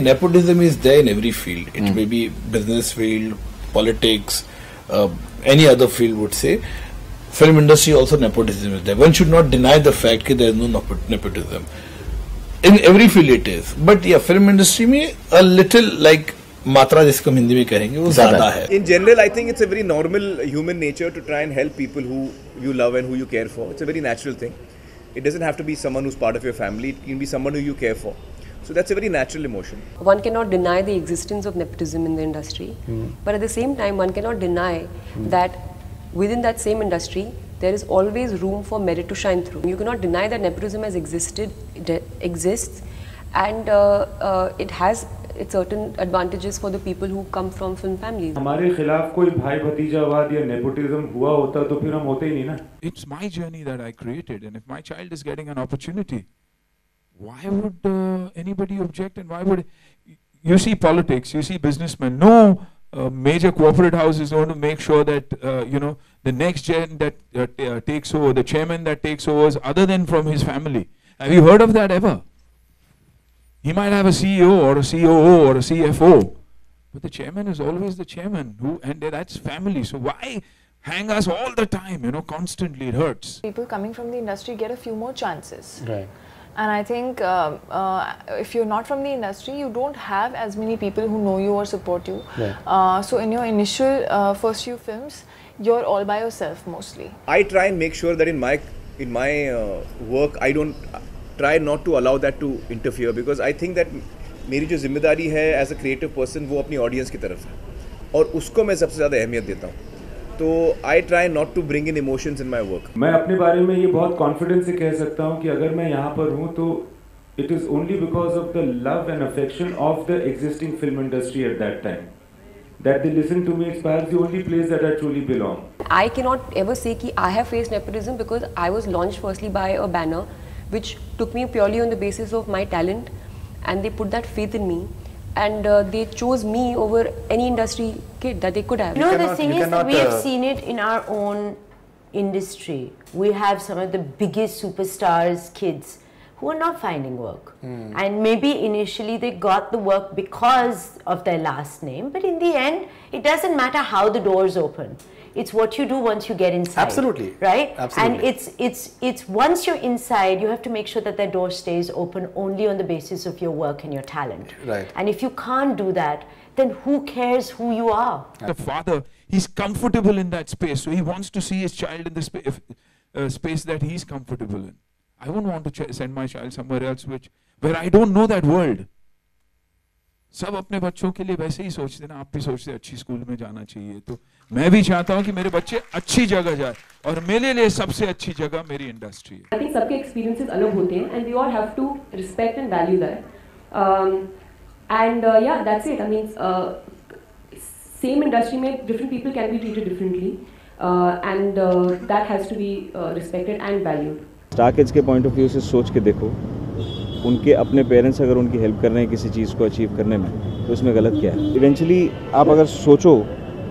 Nepotism is there in every field. It may be business field, politics, any other field would say. Film industry also nepotism is there. One should not deny the fact that there is no nepotism. In every field it is. But yeah, film industry में a little like मात्रा जिसको हम हिंदी में कहेंगे वो ज़्यादा है. In general, I think it's a very normal human nature to try and help people who you love and who you care for. It's a very natural thing. It doesn't have to be someone who's part of your family. It can be someone who you care for. So that's a very natural emotion. One cannot deny the existence of nepotism in the industry, but at the same time, one cannot deny that within that same industry, there is always room for merit to shine through. You cannot deny that nepotism has exists, and it has its certain advantages for the people who come from film families. हमारे खिलाफ कोई भाई भतीजावाद या nepotism हुआ होता तो फिर हम होते ही नहीं ना. It's my journey that I created, and if my child is getting an opportunity, why would anybody object? And why would you see politics? You see businessmen. No major corporate house is going to make sure that the next gen that takes over, the chairman that takes over, is other than from his family. Have you heard of that ever? He might have a CEO or a COO or a CFO, but the chairman is always the chairman. And that's family. So why hang us all the time? Constantly it hurts. People coming from the industry get a few more chances. Right. And I think if you're not from the industry, you don't have as many people who know you or support you. Right. So in your initial first few films, you're all by yourself mostly. I try and make sure that in my work, I don't try not to allow that to interfere, because I think that मेरी जो जिम्मेदारी है as a creative person वो अपनी audience की तरफ है और उसको मैं सबसे ज़्यादा अहमियत देता हूँ. तो I try not to bring in emotions in my work. मैं अपने बारे में ये बहुत confidence से कह सकता हूँ कि अगर मैं यहाँ पर हूँ तो it is only because of the love and affection of the existing film industry at that time. That they listen to me, it's perhaps the only place that I truly belong. I cannot ever say that I have faced nepotism, because I was launched firstly by a banner which took me purely on the basis of my talent, and they put that faith in me, and they chose me over any industry kid that they could have. The thing is that we have seen it in our own industry. We have some of the biggest superstars, kids, who are not finding work. And maybe initially they got the work because of their last name, but in the end, it doesn't matter how the doors open. It's what you do once you get inside. Absolutely. Right? Absolutely. And it's once you're inside, you have to make sure that that door stays open only on the basis of your work and your talent. Right. And if you can't do that, then who cares who you are? The father, he's comfortable in that space, so he wants to see his child in the space that he's comfortable in. I wouldn't want to send my child somewhere else where I don't know that world. सब अपने बच्चों के लिए वैसे ही सोचते हैं ना. आप भी सोचते हैं अच्छी स्कूल में जाना चाहिए, तो मैं भी चाहता हूँ कि मेरे बच्चे अच्छी जगह जाए, और मेरे लिए सबसे अच्छी जगह मेरी इंडस्ट्री है. I think सबके experiences अलग होते हैं, and we all have to respect and value that. Yeah, that's it. I mean, same industry में different people can be treated differently, and that has to be respected and valued. Star kids के point of view से सोच के देखो, उनके अपने parents अगर उनकी हेल्प कर रहे हैं किसी चीज़ को अचीव करने में, तो इसमें गलत क्या है? इवेंचुअली आप अगर सोचो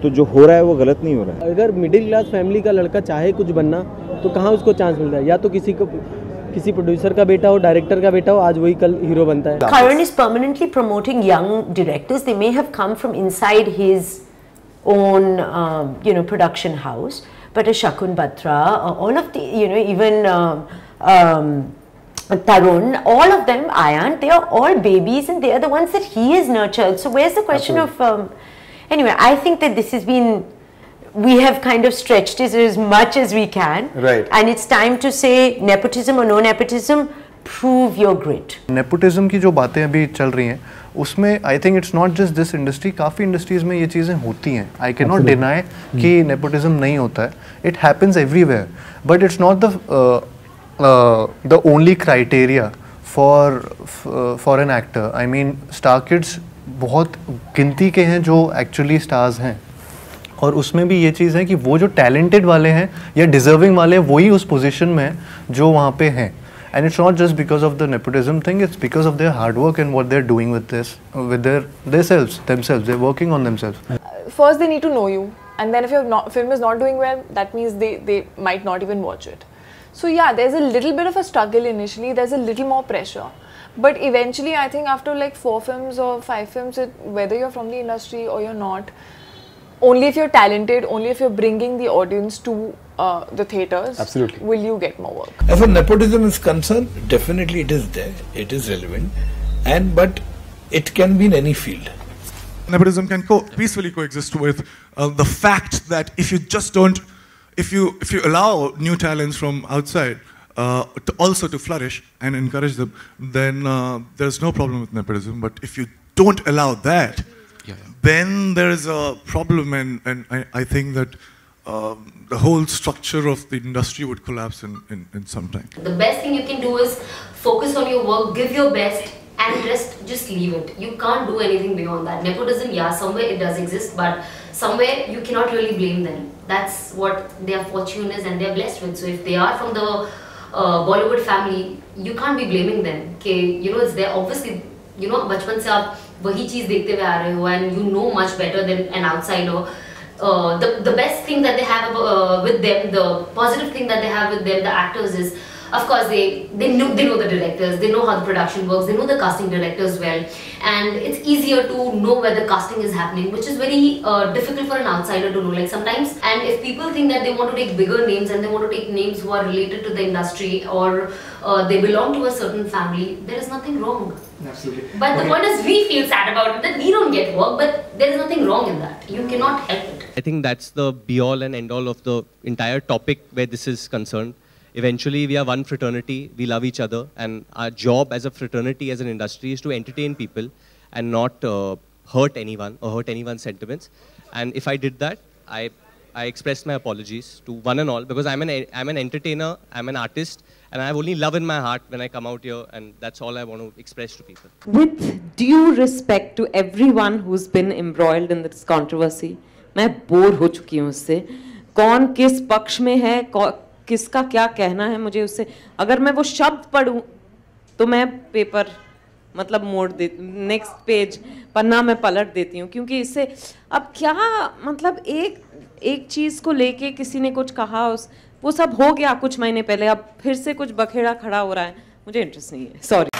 तो जो हो रहा है वो गलत नहीं हो रहा है. अगर मिडिल क्लास फैमिली का लड़का चाहे कुछ बनना, तो कहाँ उसको चांस मिल रहा है? या तो किसी प्रोड्यूसर का बेटा हो, डायरेक्टर का बेटा हो, आज वही कल हीरो बनता है. Karan is permanently promoting young directors. They may have come from inside his own production house, but a Shakun Batra, all of the even Tarun, all of them, Ayan, they are all babies, and they are the ones that he has nurtured. So where's the question of anyway, I think that this has been, we have kind of stretched it as much as we can, right? And it's time to say, nepotism or no nepotism, prove your grit. Nepotism की जो बातें अभी चल रही हैं, उसमें I think it's not just this industry, काफ़ी industries में ये चीज़ें होती हैं. आई कैन नॉट डिनाई कि नेपोटिज्म नहीं होता है. It happens everywhere, but it's not the only criteria for an actor. I mean, star kids बहुत गिनती के हैं जो actually stars हैं, और उसमें भी ये चीज़ है कि वो जो talented वाले हैं या deserving वाले हैं, वही उस position में हैं जो वहाँ पे हैं. And it's not just because of the nepotism thing, it's because of their hard work and what they're doing with this, with themselves. They're working on themselves. First they need to know you, and then if your film is not doing well, that means they might not even watch it. So yeah, there's a little bit of a struggle initially, there's a little more pressure. But eventually, I think after like 4 films or 5 films, whether you're from the industry or you're not, only if you're talented, only if you're bringing the audience to the theatres, absolutely, will you get more work. As far as nepotism is concerned, definitely it is there, it is relevant, but it can be in any field. Nepotism can peacefully coexist with the fact that if you just don't, if you allow new talents from outside to flourish and encourage them, then there's no problem with nepotism. But if you don't allow that, then there is a problem, and I think that the whole structure of the industry would collapse in some time. The best thing you can do is focus on your work, give your best, and just leave it. You can't do anything beyond that. Nepotism, yeah, somewhere it does exist, but somewhere you cannot really blame them. That's what their fortune is and they're blessed with. So if they are from the Bollywood family, you can't be blaming them. Okay, you know, it's there. Obviously, you know, बचपन से आप वही चीज देखते हुए आ रहे हो, and you know much better than an outsider. The best thing that they have with them, the positive thing that they have with them, the actors, is of course they know the directors, they know how the production works, they know the casting directors well, and it's easier to know where the casting is happening, which is very difficult for an outsider to know, like sometimes. And if people think that they want to take bigger names and they want to take names who are related to the industry or they belong to a certain family, there is nothing wrong. Absolutely. But the point is, we feel sad about it, that we don't get work, but there is nothing wrong in that. You cannot help it. I think that's the be-all and end-all of the entire topic where this is concerned. Eventually, we are one fraternity, we love each other, and our job as a fraternity, as an industry, is to entertain people and not hurt anyone or hurt anyone's sentiments. And if I did that, I expressed my apologies to one and all, because I'm an entertainer, I'm an artist, and I have only love in my heart when I come out here, and that's all I want to express to people. With due respect to everyone who's been embroiled in this controversy, मैं bore हो चुकी हूँ उससे. कौन किस पक्ष में है, किसका क्या कहना है, मुझे उससे अगर मैं वो शब्द पढ़ूं तो मैं पेपर मतलब मोड़ दे, नेक्स्ट पेज पन्ना में पलट देती हूँ, क्योंकि इससे अब क्या मतलब एक चीज़ को लेके किसी ने कुछ कहा, वो सब हो गया कुछ महीने पहले, अब फिर से कुछ बखेड़ा खड़ा हो रहा है, मुझे इंटरेस्ट नहीं है, सॉरी.